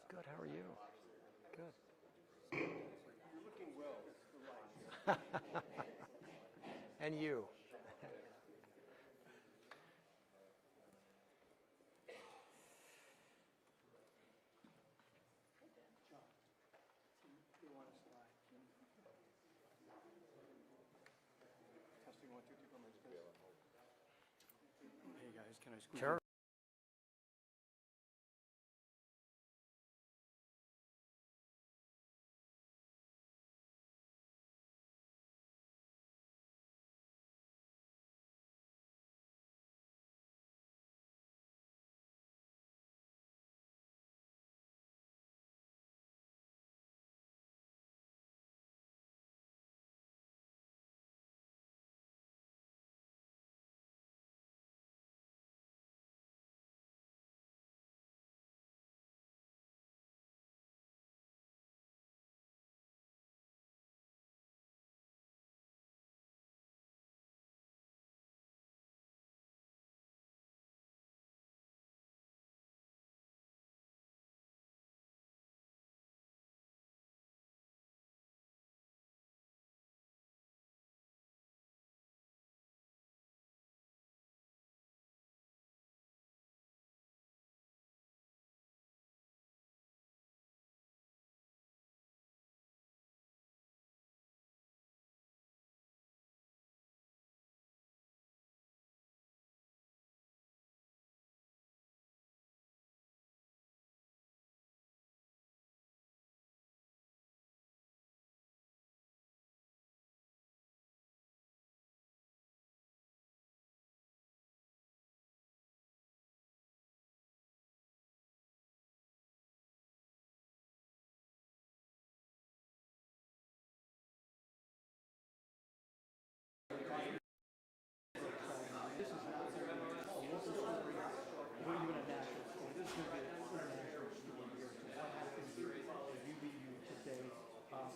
Good. How are you? Good. You're looking well. The light. And you? You want to slide? Testing 1, 2, 3, 4 minutes. Hey guys, can I squeeze? Sure.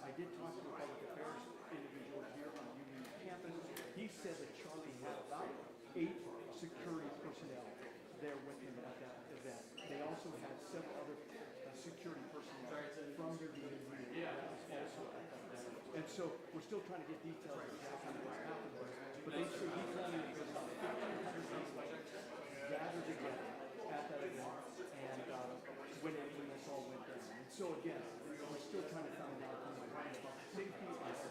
I did talk to a public affairs individual here on the UB campus. He said that Charlie had about 8 security personnel there with him at that event. They also had several other security personnel from the UB that was also at that event. And so we're still trying to get details of exactly what happened there. But they said he told me there was about 1,500 people gathered together at that event and when this all went down. And so again, we're still trying to find out about safety and also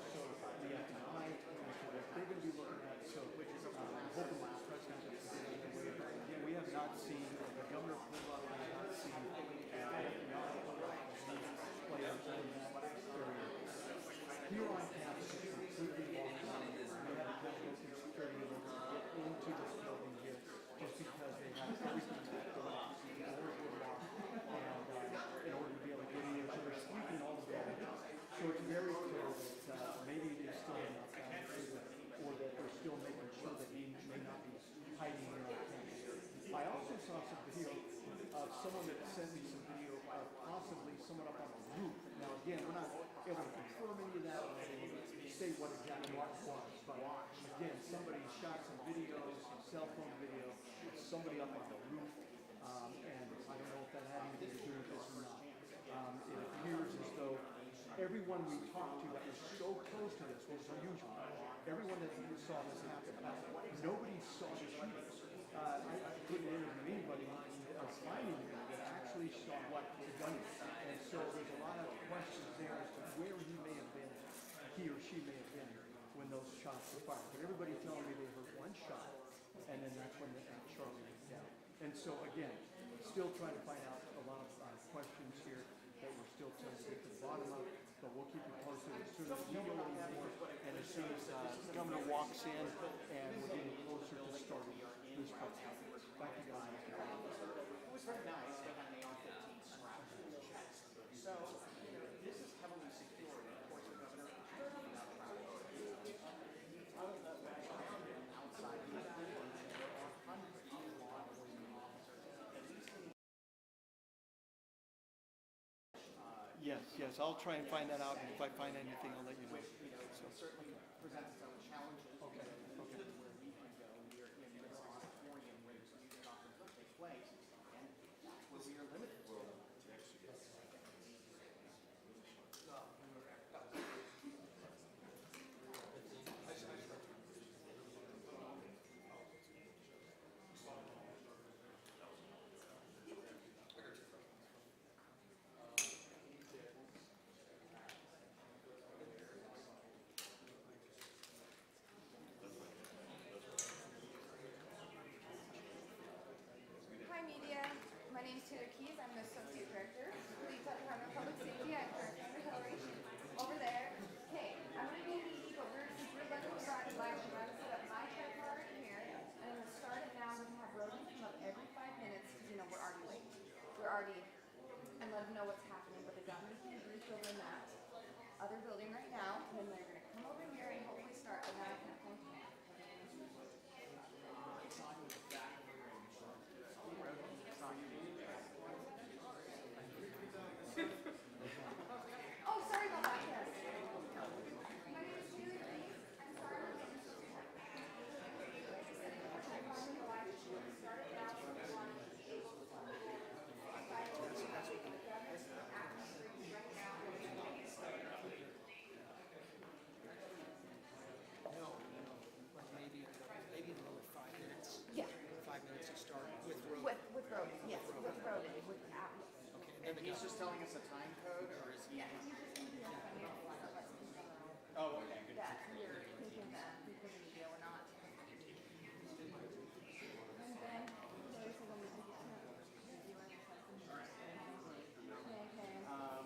the FBI and so what they're going to be looking at. So hopefully the president is going to wait. Again, we have not seen, the governor of Florida has not seen the FBI play out in that area. Here on campus, it's completely locked. We had to go through security to get into this building here just because they have everything locked up. The doors were locked and in order to be able to get in, so they're sweeping all the buildings. So it's very clear that maybe there's still enough down here, or that they're still making sure that he may not be hiding here on campus. I also saw some video of someone that sent me some video of possibly someone up on the roof. Now again, we're not able to confirm any of that, or say what exactly what it was, but again, somebody shot some videos, some cell phone video of somebody up on the roof, and I don't know if that had anything to do with this or not. It appears as though everyone we talked to that was so close to this was unusual. Everyone that saw this happen, nobody saw the shooting. I couldn't interview anybody or find anybody that actually saw what the gun is. And so there's a lot of questions there as to where he may have been, he or she may have been when those shots were fired. But everybody's telling me they heard one shot, and then that's when Charlie went down. And so again, still trying to find out a lot of questions here that we're still trying to get to the bottom of, but we'll keep you posted as soon as we know any more, and as soon as the governor walks in and we're getting closer to starting this process. Thank you guys. It was very nice. They had an AR-15 strapped to his chest. So, this is heavily secured. Of course, the governor is not proud of it. He told the around him outside the building that there are hundreds of law enforcement officers, at least in the Yes, I'll try and find that out, and if I find anything, I'll let you know. so certainly presents its own challenges. Okay. Where we can go, we're in this auditorium where this news conference will take place, and that's where we are limited. Mercedes. I'm the Associate Director, the Utah Department of Public Safety. I'm currently under Hillary. Over there. Okay, I'm going to be needy, but since we're letting the started live, I'm going to set up my tripod right here. And I'm going to start it now. We're going to have Rogan come up every 5 minutes because, you know, we're already late. And let them know what's happening. But they got me briefed over in that other building right now. And then they're going to come over here and hopefully start. And then I can phone call. Oh, sorry about that. Yes. My name is Julie. I'm sorry. No, like maybe another 5 minutes. Yeah. 5 minutes to start with road. With Rogan. Yes, with Rogan. With app. Okay, And he's just telling us a time code, or is he? Yeah. Oh, okay, good. That you're thinking that we put in the deal or not. And then there's a woman who can't. Okay.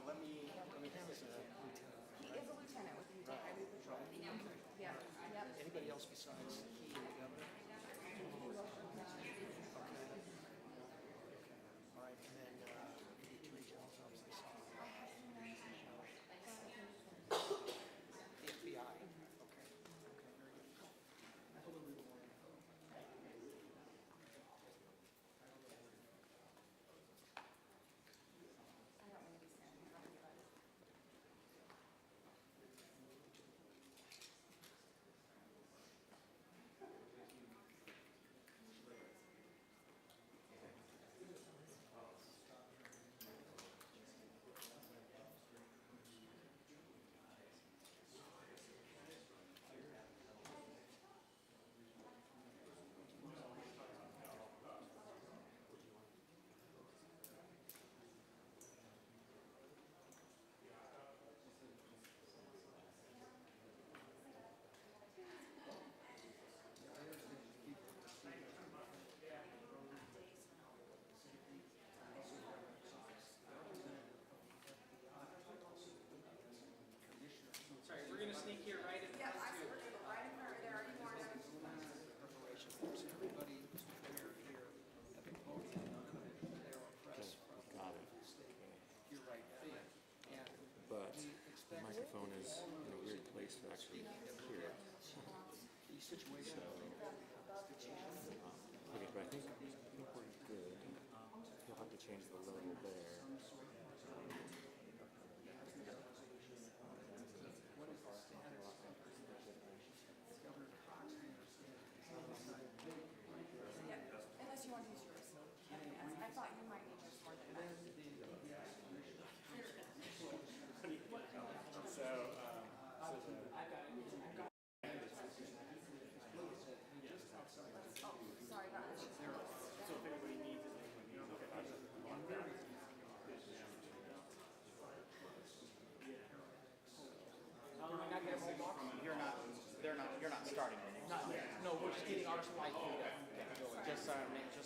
Let me have this. He is a lieutenant with the Utah Highway Patrol. Yeah. Yep. Anybody else besides he and the governor? All right, and then the attorney general's office I saw. The FBI. Okay. Okay, very good. I don't want to be standing in front of you guys. Sorry, we're gonna sneak here right in. Yeah, I see. We're going to go right in there. There are any more. Preparation. There's everybody who's prepared here at the podium. There are press from the state. You're right there. And But we the expect microphone is in a weird place to actually hear it. these situations. Okay, but I think we're good. You'll have to change the level there. Yeah. Unless you want to use yours. I thought you might need yours more than mine. Sorry about that. So if anybody needs it, you're not starting anything. No, we're just getting our slide queued up. Just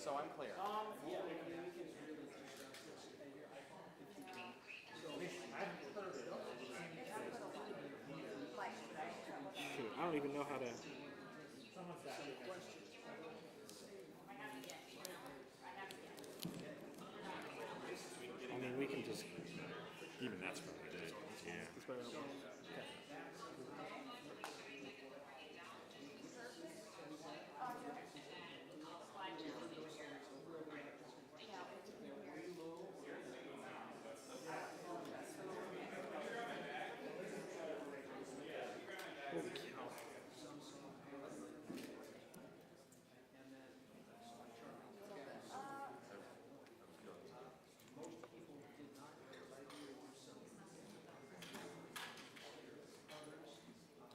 so I'm clear. Shoot, I don't even know how to. I mean, we can just. Even that's probably good. Yeah.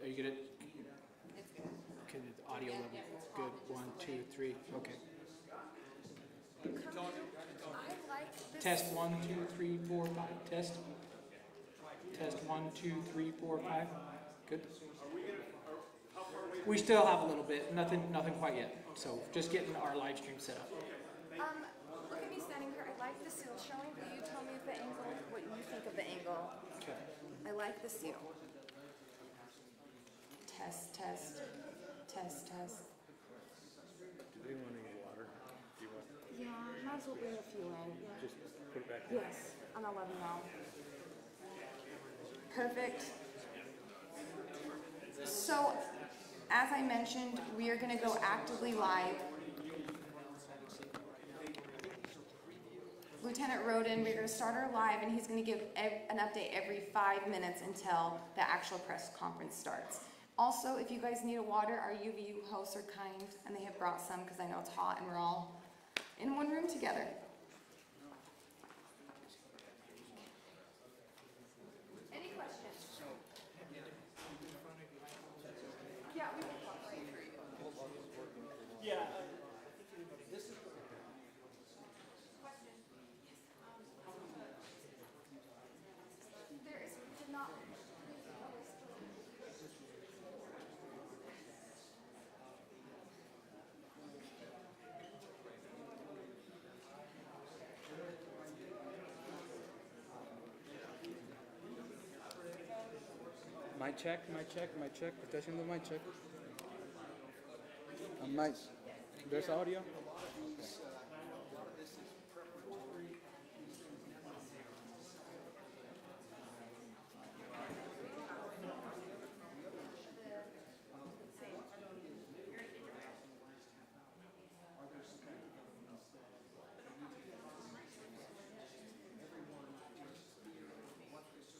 Are you good at? Okay, the audio level. Good. 1, 2, 3. Okay. I like this. Test 1, 2, 3, 4, 5. Test. Test 1, 2, 3, 4, 5. Good. We still have a little bit. Nothing quite yet. So just getting our live stream set up. Look at me standing here. I like the seal showing. I like the seal. Test, test, test, test. Do they want any water? Do you want, Yeah, might as well bring a few in. Yeah. just put it back in? Yes, and I'll let them know. Perfect. So, as I mentioned, we are going to go actively live. Lieutenant Roden, we're going to start our live, and he's going to give an update every 5 minutes until the actual press conference starts. Also, if you guys need a water, our UVU hosts are kind, and they have brought some because I know it's hot and we're all in one room together. Any questions? Yeah, we will talk right through you. Yeah. There is not. Mic check, mic check, mic check. Protection of the mic check. Mic. There's audio.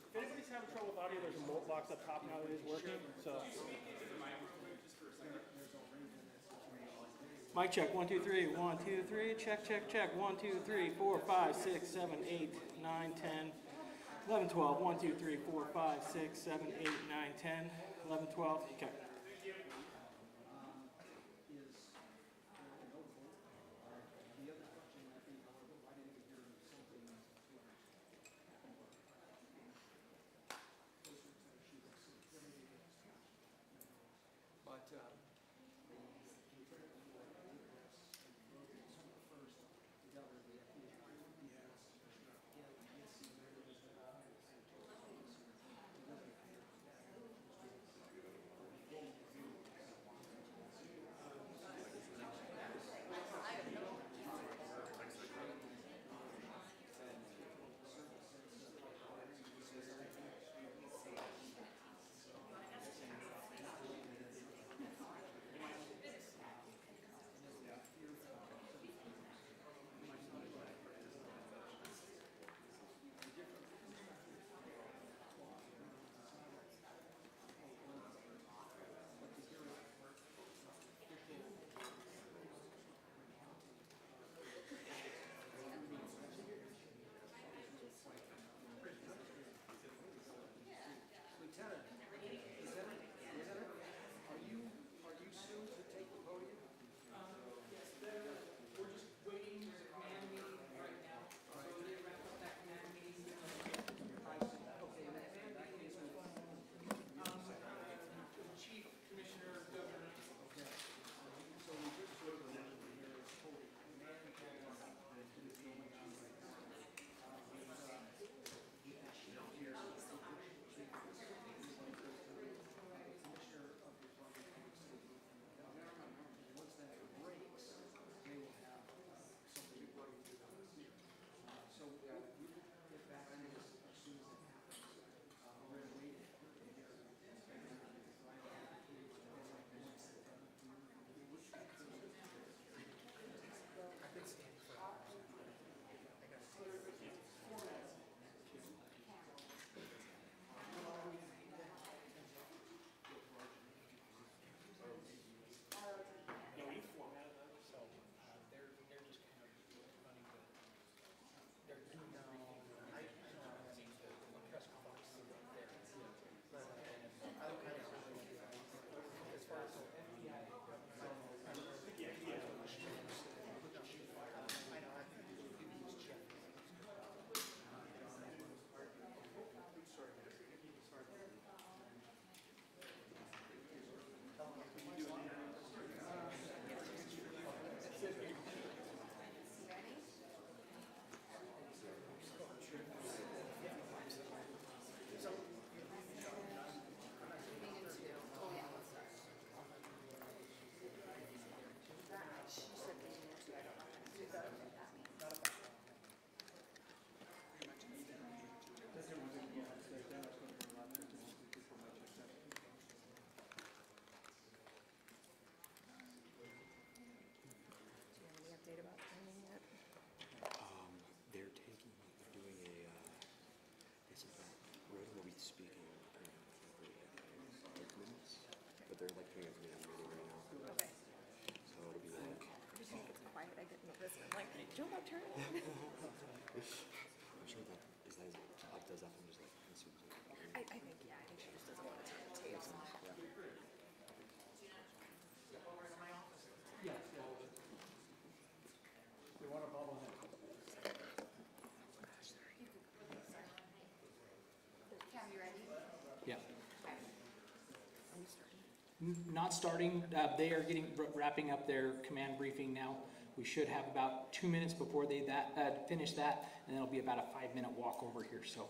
If anybody's having trouble with audio, there's a mult box up top now that is working. So. Mic check, 1, 2, 3, 1, 2, 3, check, check, check, 1, 2, 3, 4, 5, 6, 7, 8, 9, 10, 11, 12, 1, 2, 3, 4, 5, 6, 7, 8, 9, 10, 11, 12, okay. Joe about turn? I'm sure that is that Bob does that and just like consumes it. I think, yeah, I think she just doesn't want to turn the tapes off. Yes, yeah. They want a bobblehead. Cam, you ready? Yeah. Are we starting? Not starting. They are wrapping up their command briefing now. We should have about 2 minutes before they finish that, and then it'll be about a 5-minute walk over here. So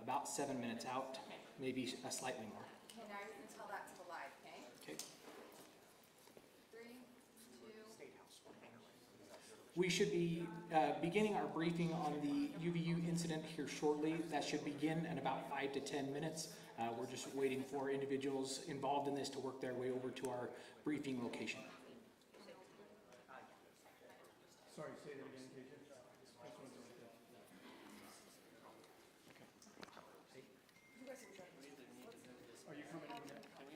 about 7 minutes out, maybe slightly more. Okay, now you can tell that to the live, okay? Okay. 3, 2. We should be beginning our briefing on the UVU incident here shortly. That should begin in about 5 to 10 minutes. We're just waiting for individuals involved in this to work their way over to our briefing location. Sorry, say that again, KJ. This one's over there. Are you coming in here? Can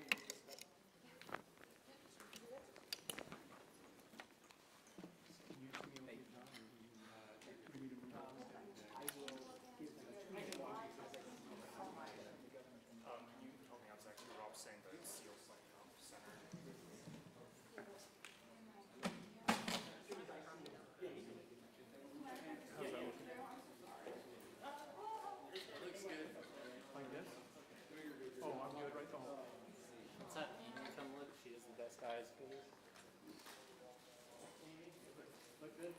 you communicate now, or do you need to move on? I will give them a 2 minute walk. You told me I was actually Rob saying the SEAL playing center. Like this? Oh, I'm good right now. What's that? You can come look. She has the best eyes for this. Look good?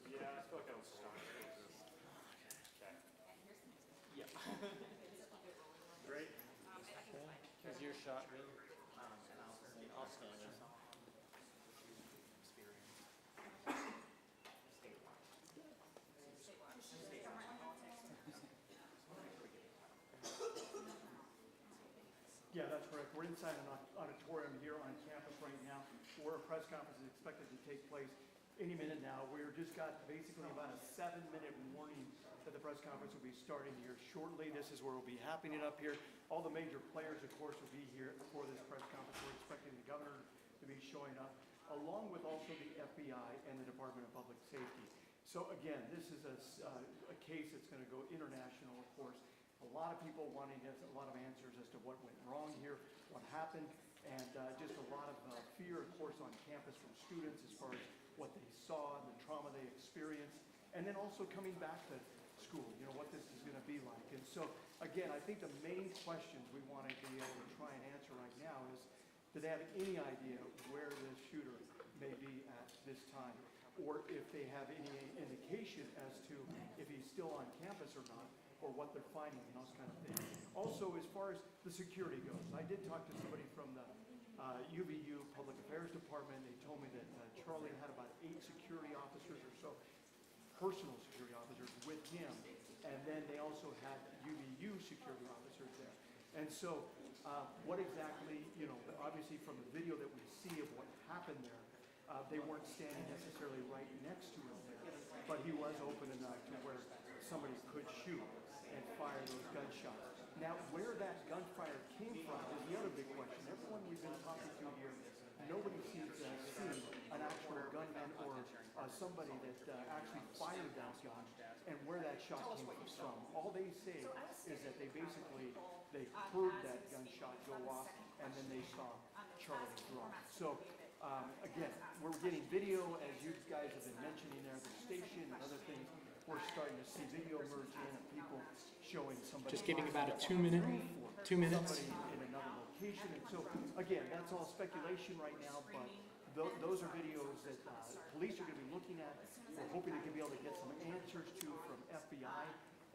Yeah, I feel like I was strong. Okay. Yeah. Great. Here's your shot, really. I'll stand it. Yeah, that's correct. We're inside an auditorium here on campus right now, where a press conference is expected to take place any minute now. We're just got basically about a 7-minute warning that the press conference will be starting here shortly. This is where we'll be happening up here. All the major players, of course, will be here for this press conference. We're expecting the governor to be showing up, along with also the FBI and the Department of Public Safety. So again, this is a case that's going to go international, of course. A lot of people wanting a lot of answers as to what went wrong here, what happened, and just a lot of fear, of course, on campus from students as far as what they saw and the trauma they experienced, and then also coming back to school, you know, what this is going to be like. And so, again, I think the main questions we want to be able to try and answer right now is, do they have any idea where this shooter may be at this time? Or if they have any indication as to if he's still on campus or not, or what they're finding and those kind of things. Also, as far as the security goes, I did talk to somebody from the UVU Public Affairs Department. They told me that Charlie had about 8 security officers or so, personal security officers with him, and then they also had UVU security officers there. And so what exactly, you know, obviously from the video that we see of what happened there, they weren't standing necessarily right next to him there, but he was open enough to where somebody could shoot and fire those gunshots. Now, where that gunfire came from is the other big question. Everyone we've been talking to here, nobody seems to have seen an actual gunman or somebody that actually fired that gun and where that shot came from. All they say is that they heard that gunshot go off and then they saw Charlie drop. So again, we're getting video, as you guys have been mentioning there, the station and other things. We're starting to see video emerge in of people showing somebody. Just giving about a 2 minutes. Somebody in another location. And so, again, that's all speculation right now, but those are videos that police are going to be looking at. We're hoping to be able to get some answers to from FBI.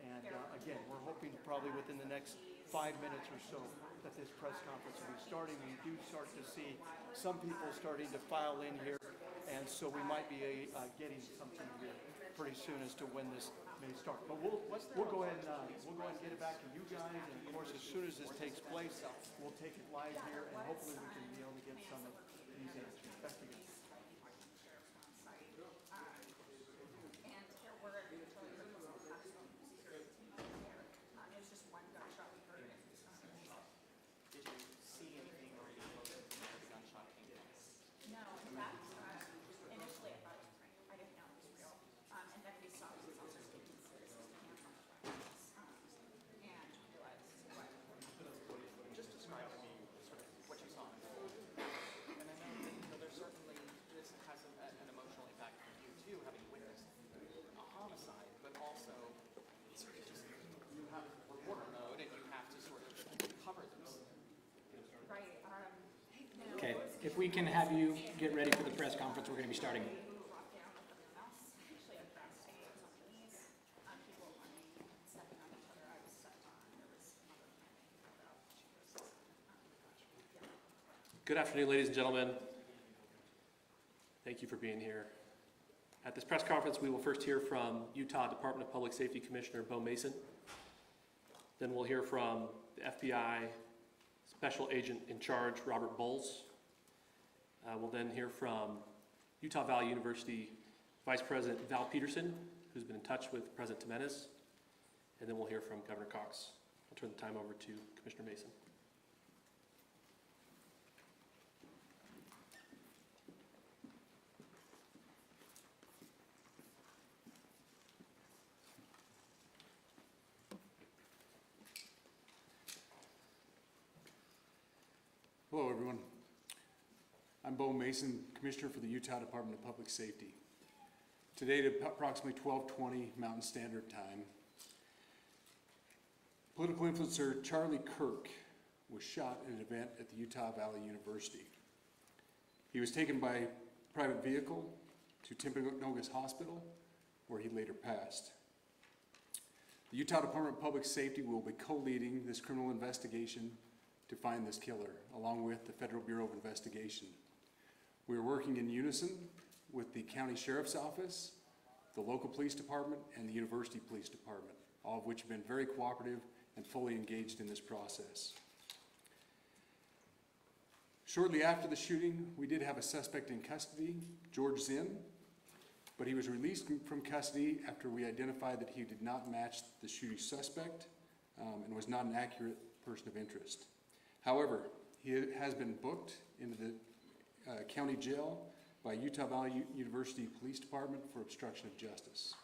And again, we're hoping probably within the next 5 minutes or so that this press conference will be starting. We do start to see some people starting to file in here, and so we might be getting something here pretty soon as to when this may start. But we'll go ahead and get it back to you guys, and of course, as soon as this takes place, we'll take it live here, and hopefully we can be able to get some of these answers. Back to you. And there were Charlie Kirk was on the platform. It was just one gunshot we heard. if we can have you get ready for the press conference, we're going to be starting. Good afternoon, ladies and gentlemen. Thank you for being here. At this press conference, we will first hear from Utah Department of Public Safety Commissioner Bo Mason. Then we'll hear from the FBI Special Agent in Charge, Robert Bowles. We'll then hear from Utah Valley University Vice President Val Peterson, who's been in touch with President Jimenez. And then we'll hear from Governor Cox. I'll turn the time over to Commissioner Mason. Hello, everyone. I'm Bo Mason, Commissioner for the Utah Department of Public Safety. Today at approximately 12:20 Mountain Standard Time, political influencer Charlie Kirk was shot at an event at the Utah Valley University. He was taken by private vehicle to Timpanogos Hospital, where he later passed. The Utah Department of Public Safety will be co-leading this criminal investigation to find this killer, along with the Federal Bureau of Investigation. We are working in unison with the County Sheriff's Office, the local police department, and the University Police Department, all of which have been very cooperative and fully engaged in this process. Shortly after the shooting, we did have a suspect in custody, George Zinn, but he was released from custody after we identified that he did not match the shooting suspect and was not an accurate person of interest. However, he has been booked into the county jail by Utah Valley University Police Department for obstruction of justice.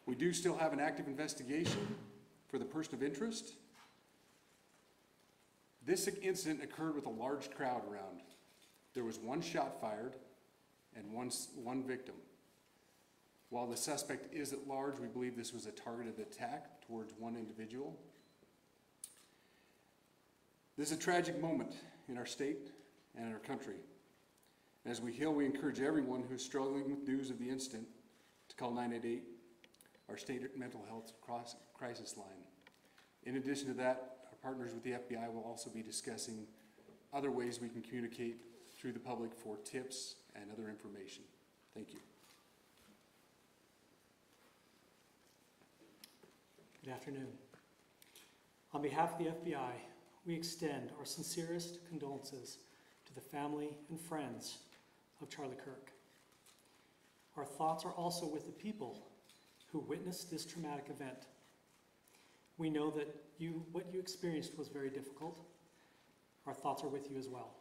We do still have an active investigation for the person of interest. This incident occurred with a large crowd around. There was one shot fired and one victim. While the suspect is at large, we believe this was a targeted attack towards one individual. This is a tragic moment in our state and in our country. As we heal, we encourage everyone who's struggling with news of the incident to call 988, our state mental health crisis line. In addition to that, our partners with the FBI will also be discussing other ways we can communicate through the public for tips and other information. Thank you. Good afternoon. On behalf of the FBI, we extend our sincerest condolences to the family and friends of Charlie Kirk. Our thoughts are also with the people who witnessed this traumatic event. We know that what you experienced was very difficult. Our thoughts are with you as well.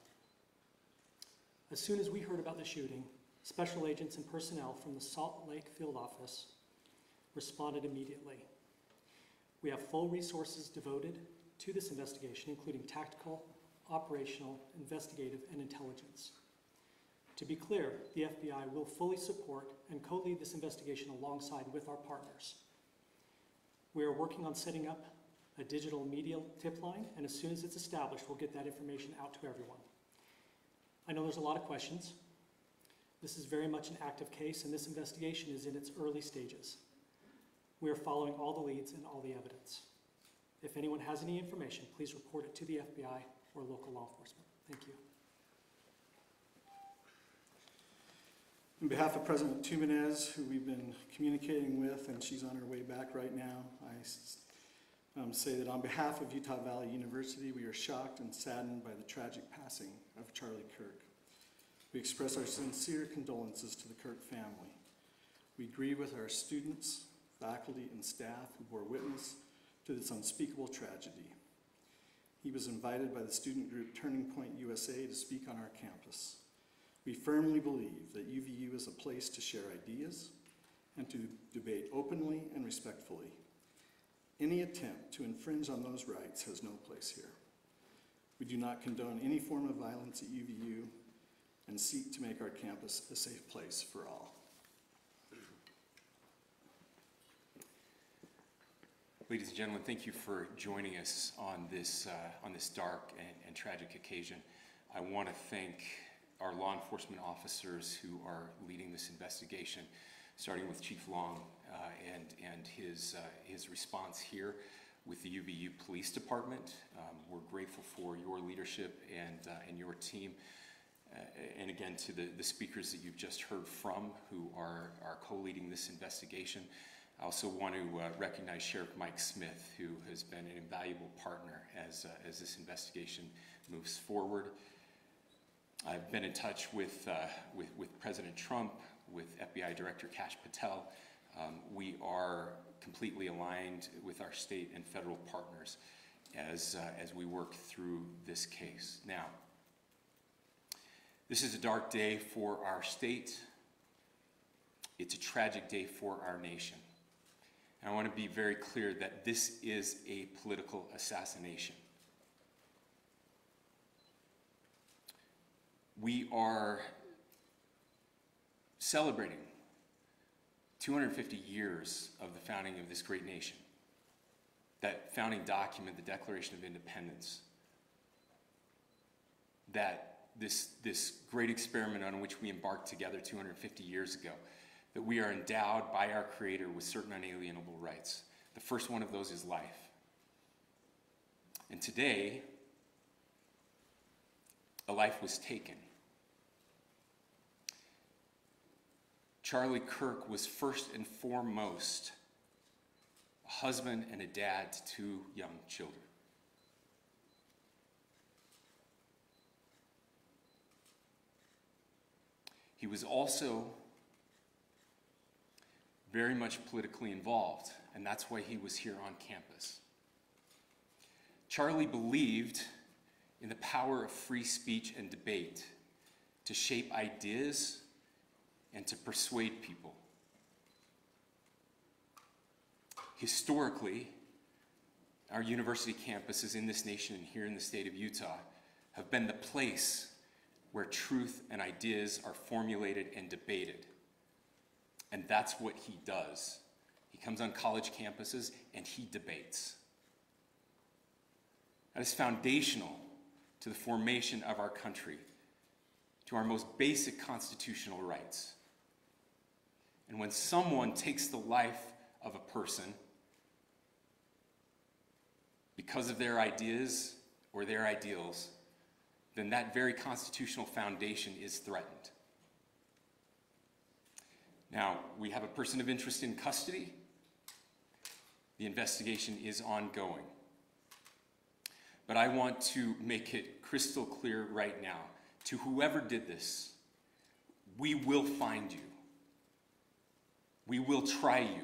As soon as we heard about the shooting, special agents and personnel from the Salt Lake Field Office responded immediately. We have full resources devoted to this investigation, including tactical, operational, investigative, and intelligence. To be clear, the FBI will fully support and co-lead this investigation alongside with our partners. We are working on setting up a digital media tip line, and as soon as it's established, we'll get that information out to everyone. I know there's a lot of questions. This is very much an active case, and this investigation is in its early stages. We are following all the leads and all the evidence. If anyone has any information, please report it to the FBI or local law enforcement. Thank you. On behalf of President Jimenez, who we've been communicating with, and she's on her way back right now, I say that on behalf of Utah Valley University, we are shocked and saddened by the tragic passing of Charlie Kirk. We express our sincere condolences to the Kirk family. We grieve with our students, faculty, and staff who bore witness to this unspeakable tragedy. He was invited by the student group Turning Point USA to speak on our campus. We firmly believe that UVU is a place to share ideas and to debate openly and respectfully. Any attempt to infringe on those rights has no place here. We do not condone any form of violence at UVU and seek to make our campus a safe place for all. Ladies and gentlemen, thank you for joining us on this dark and tragic occasion. I want to thank our law enforcement officers who are leading this investigation, starting with Chief Long and his response here with the UVU Police Department. We're grateful for your leadership and your team. And again, to the speakers that you've just heard from who are co-leading this investigation. I also want to recognize Sheriff Mike Smith, who has been an invaluable partner as this investigation moves forward. I've been in touch with President Trump, with FBI Director Kash Patel. We are completely aligned with our state and federal partners as we work through this case. Now, this is a dark day for our state. It's a tragic day for our nation. And I want to be very clear that this is a political assassination. We are celebrating 250 years of the founding of this great nation. That founding document, the Declaration of Independence, that this great experiment on which we embarked together 250 years ago, that we are endowed by our Creator with certain unalienable rights. The first one of those is life. And today, a life was taken. Charlie Kirk was first and foremost a husband and a dad to 2 young children. He was also very much politically involved, and that's why he was here on campus. Charlie believed in the power of free speech and debate to shape ideas and to persuade people. Historically, our university campuses in this nation and here in the state of Utah have been the place where truth and ideas are formulated and debated. And that's what he does. He comes on college campuses and he debates. That is foundational to the formation of our country, to our most basic constitutional rights. And when someone takes the life of a person because of their ideas or their ideals, then that very constitutional foundation is threatened. Now, we have a person of interest in custody. The investigation is ongoing. But I want to make it crystal clear right now, to whoever did this, we will find you. We will try you.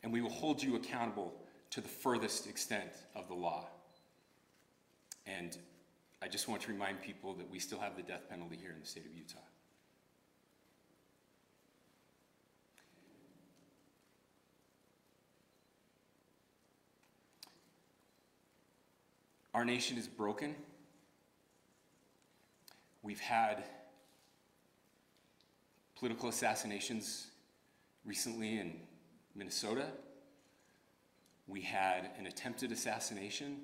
And we will hold you accountable to the furthest extent of the law. And I just want to remind people that we still have the death penalty here in the state of Utah. Our nation is broken. We've had political assassinations recently in Minnesota. We had an attempted assassination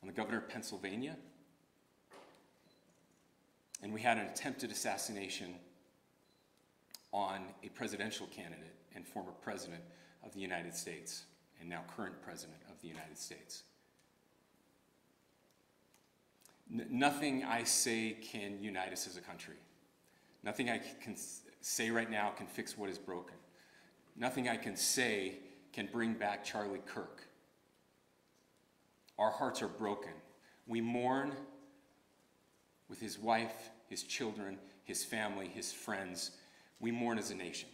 on the governor of Pennsylvania. And we had an attempted assassination on a presidential candidate and former president of the United States, and now current president of the United States. Nothing I say can unite us as a country. Nothing I can say right now can fix what is broken. Nothing I can say can bring back Charlie Kirk. Our hearts are broken. We mourn with his wife, his children, his family, his friends. We mourn as a nation.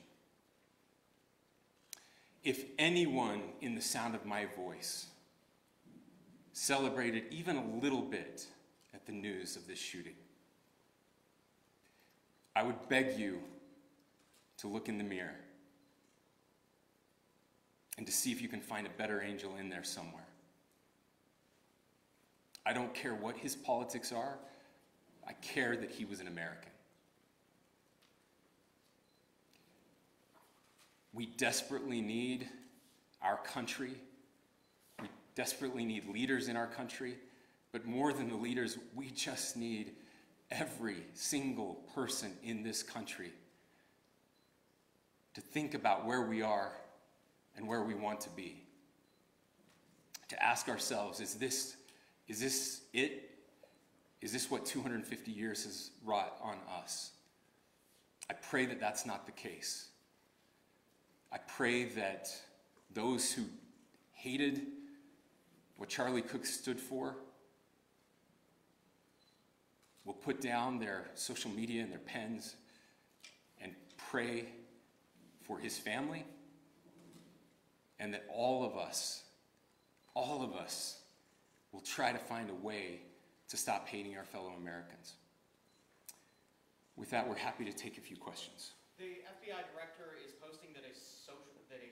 If anyone in the sound of my voice celebrated even a little bit at the news of this shooting, I would beg you to look in the mirror and to see if you can find a better angel in there somewhere. I don't care what his politics are. I care that he was an American. We desperately need our country. We desperately need leaders in our country But more than the leaders, we just need every single person in this country to think about where we are and where we want to be. To ask ourselves, is this it? Is this what 250 years has wrought on us? I pray that that's not the case. I pray that those who hated what Charlie Kirk stood for will put down their social media and their pens and pray for his family, and that all of us will try to find a way to stop hating our fellow Americans. With that, we're happy to take a few questions. The FBI director is posting that a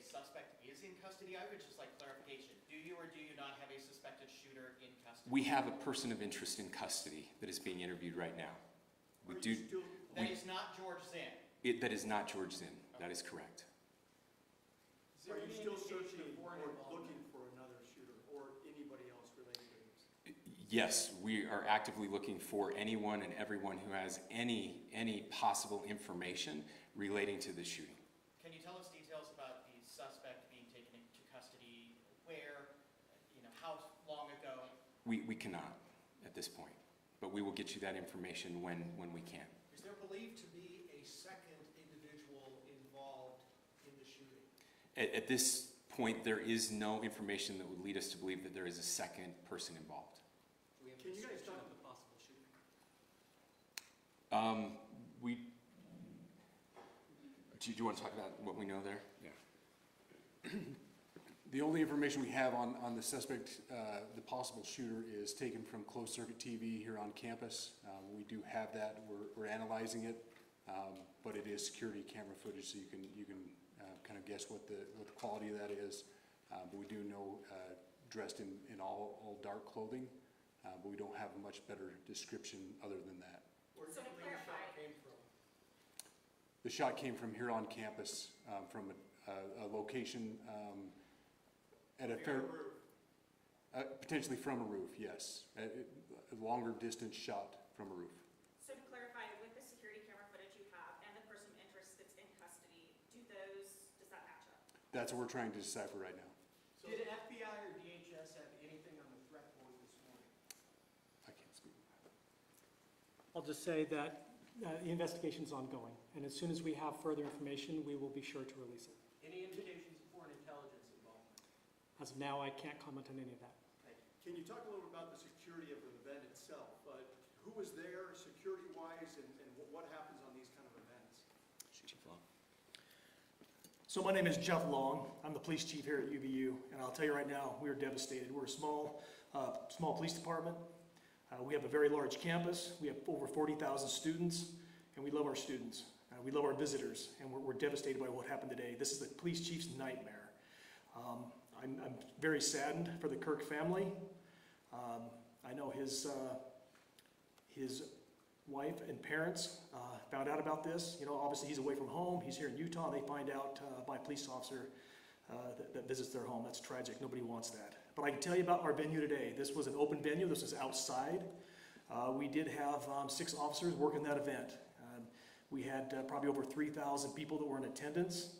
suspect is in custody. I would just like clarification. Do you or do you not have a suspected shooter in custody? We have a person of interest in custody that is being interviewed right now. That is not George Zinn. That is not George Zinn. That is correct. Are you still searching or looking for another shooter or anybody else related to this? Yes, we are actively looking for anyone and everyone who has any possible information relating to the shooting. Can you tell us details about the suspect being taken into custody? Where? How long ago? We cannot at this point, but we will get you that information when we can. Is there believed to be a second individual involved in the shooting? At this point, there is no information that would lead us to believe that there is a second person involved. Can you guys talk about the possible shooting? Do you want to talk about what we know there? Yeah. The only information we have on the suspect, the possible shooter, is taken from closed circuit TV here on campus. We do have that. We're analyzing it, but it is security camera footage, so you can kind of guess what the quality of that is. But we do know dressed in all dark clothing, but we don't have a much better description other than that. Where do you believe the shot came from? The shot came from here on campus, from a location at a fair, potentially from a roof, yes. A longer distance shot from a roof. So to clarify, with the security camera footage you have and the person of interest that's in custody, does that match up? That's what we're trying to decipher right now. So did FBI or DHS have anything on the threat board this morning? I can't speak. I'll just say that the investigation's ongoing, and as soon as we have further information, we will be sure to release it. Any indications of foreign intelligence involvement? As of now, I can't comment on any of that. Can you talk a little about the security of the event itself? Who was there security-wise, and what happens on these kind of events? Chief Long. So my name is Jeff Long. I'm the police chief here at UVU, and I'll tell you right now, we are devastated. We're a small police department. We have a very large campus. We have over 40,000 students, and we love our students. We love our visitors, and we're devastated by what happened today. This is the police chief's nightmare. I'm very saddened for the Kirk family. I know his wife and parents found out about this. Obviously he's away from home. He's here in Utah. They find out by a police officer that visits their home. That's tragic. Nobody wants that. But I can tell you about our venue today. This was an open venue. This was outside. We did have 6 officers working that event. We had probably over 3,000 people that were in attendance.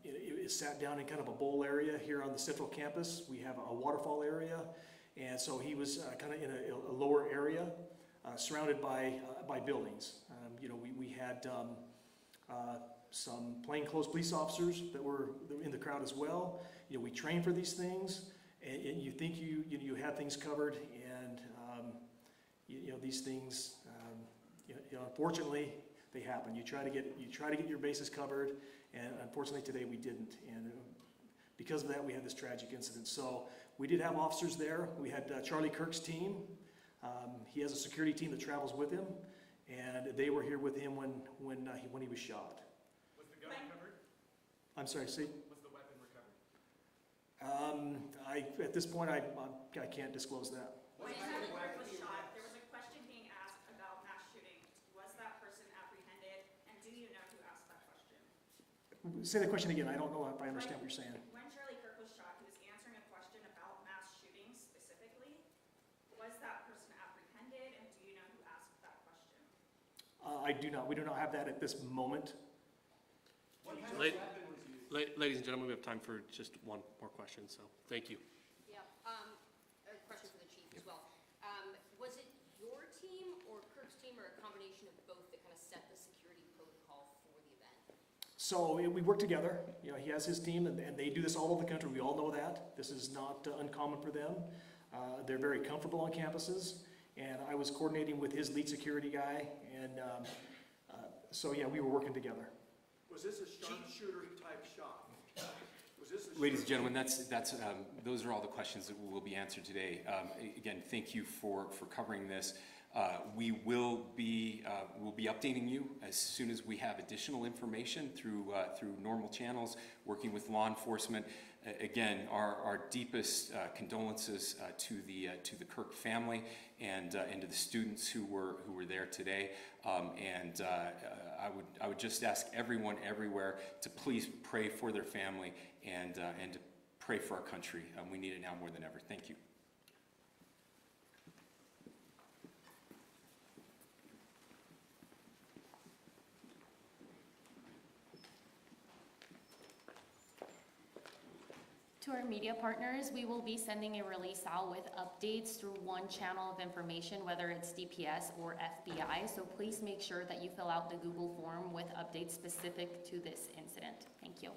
It sat down in kind of a bowl area here on the central campus. We have a waterfall area, and so he was kind of in a lower area, surrounded by buildings. We had some plainclothes police officers that were in the crowd as well. We train for these things, and you think you have things covered, and these things, unfortunately, they happen. You try to get your bases covered, and unfortunately today we didn't. And because of that, we had this tragic incident. So we did have officers there. We had Charlie Kirk's team. He has a security team that travels with him, and they were here with him when he was shot. Was the gun recovered? I'm sorry, see? Was the weapon recovered? At this point, I can't disclose that. When Charlie Kirk was shot, there was a question being asked about mass shooting. Was that person apprehended, and do you know who asked that question? Say the question again. I don't know if I understand what you're saying. When Charlie Kirk was shot, he was answering a question about mass shootings specifically. Was I do not. We do not have that at this moment. Ladies and gentlemen, we have time for just one more question, so thank you. Yeah, a question for the chief as well. Was it your team or Kirk's team or a combination of both that kind of set the security protocol for the event? So we work together. You know, he has his team, and they do this all over the country. We all know that. This is not uncommon for them. They're very comfortable on campuses, and I was coordinating with his lead security guy, and so yeah, we were working together. Was this a sharpshooter type shot? Was this a Ladies and gentlemen, those are all the questions that will be answered today. Again, thank you for covering this. We will be updating you as soon as we have additional information through normal channels, working with law enforcement. Again, our deepest condolences to the Kirk family and to the students who were there today. I would just ask everyone everywhere to please pray for their family and to pray for our country. We need it now more than ever. Thank you. To our media partners, we will be sending a release out with updates through one channel of information, whether it's DPS or FBI. So please make sure that you fill out the Google form with updates specific to this incident. Thank you.